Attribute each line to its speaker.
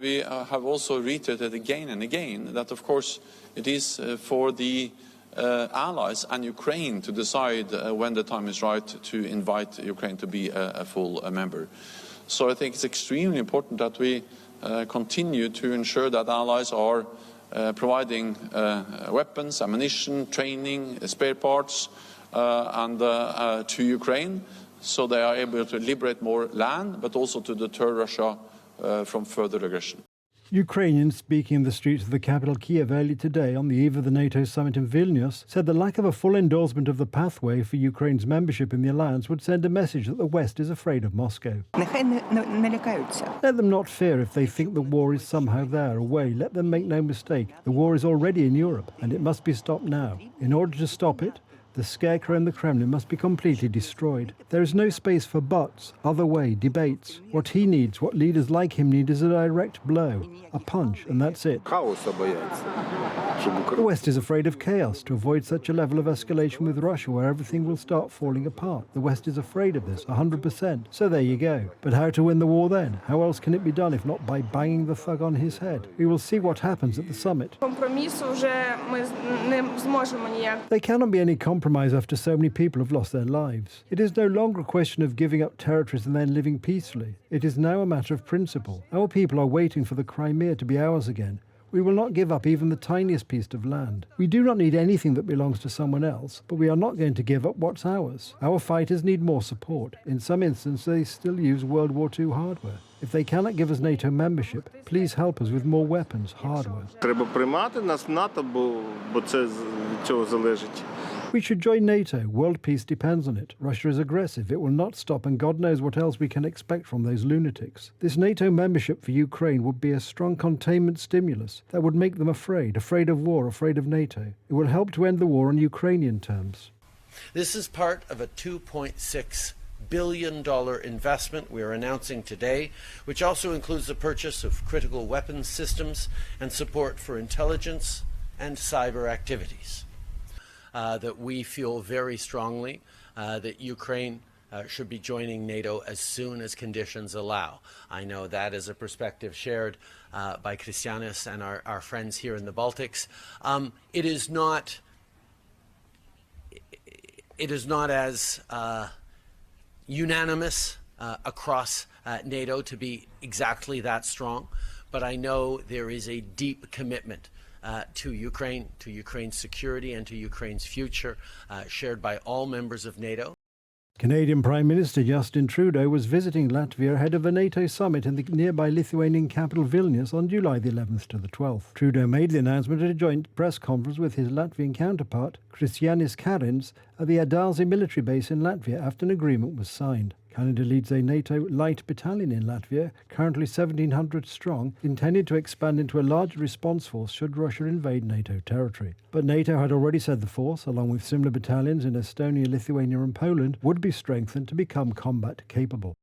Speaker 1: We have also reiterated again and again that, of course, it is for the allies and Ukraine to decide when the time is right to invite Ukraine to be a full member. So I think it's extremely important that we continue to ensure that allies are providing weapons, ammunition, training, spare parts to Ukraine, so they are able to liberate more land, but also to deter Russia from further aggression.
Speaker 2: Ukrainians speaking in the streets of the capital Kiev early today on the eve of the NATO summit in Vilnius said the lack of a full endorsement of the pathway for Ukraine's membership in the alliance would send a message that the West is afraid of Moscow. Let them not fear if they think the war is somehow there, away. Let them make no mistake. The war is already in Europe, and it must be stopped now. In order to stop it, the scarecrow in the Kremlin must be completely destroyed. There is no space for buts, other way, debates. What he needs, what leaders like him need, is a direct blow, a punch, and that's it. The West is afraid of chaos to avoid such a level of escalation with Russia where everything will start falling apart. The West is afraid of this, 100%. So there you go. But how to win the war then? How else can it be done if not by banging the thug on his head? We will see what happens at the summit. There cannot be any compromise after so many people have lost their lives. It is no longer a question of giving up territories and then living peacefully. It is now a matter of principle. Our people are waiting for the Crimea to be ours again. We will not give up even the tiniest piece of land. We do not need anything that belongs to someone else, but we are not going to give up what's ours. Our fighters need more support. In some instances, they still use World War II hardware. If they cannot give us NATO membership, please help us with more weapons, hardware. We should join NATO. World peace depends on it. Russia is aggressive. It will not stop, and God knows what else we can expect from those lunatics. This NATO membership for Ukraine would be a strong containment stimulus that would make them afraid of war, afraid of NATO. It will help to end the war on Ukrainian terms.
Speaker 3: This is part of a $2.6 billion investment we are announcing today, which also includes the purchase of critical weapons systems and support for intelligence and cyber activities. That we feel very strongly that Ukraine should be joining NATO as soon as conditions allow. I know that is a perspective shared by Christianis and our friends here in the Baltics. It is not as unanimous across NATO to be exactly that strong, but I know there is a deep commitment to Ukraine's security and to Ukraine's future, shared by all members of NATO.
Speaker 2: Canadian Prime Minister Justin Trudeau was visiting Latvia ahead of a NATO summit in the nearby Lithuanian capital Vilnius on July the 11th to the 12th. Trudeau made the announcement at a joint press conference with his Latvian counterpart, Krišjānis Kariņš, at the Ādāzi military base in Latvia after an agreement was signed. Canada leads a NATO light battalion in Latvia, currently 1,700 strong, intended to expand into a larger response force should Russia invade NATO territory. But NATO had already said the force, along with similar battalions in Estonia, Lithuania and Poland, would be strengthened to become combat capable.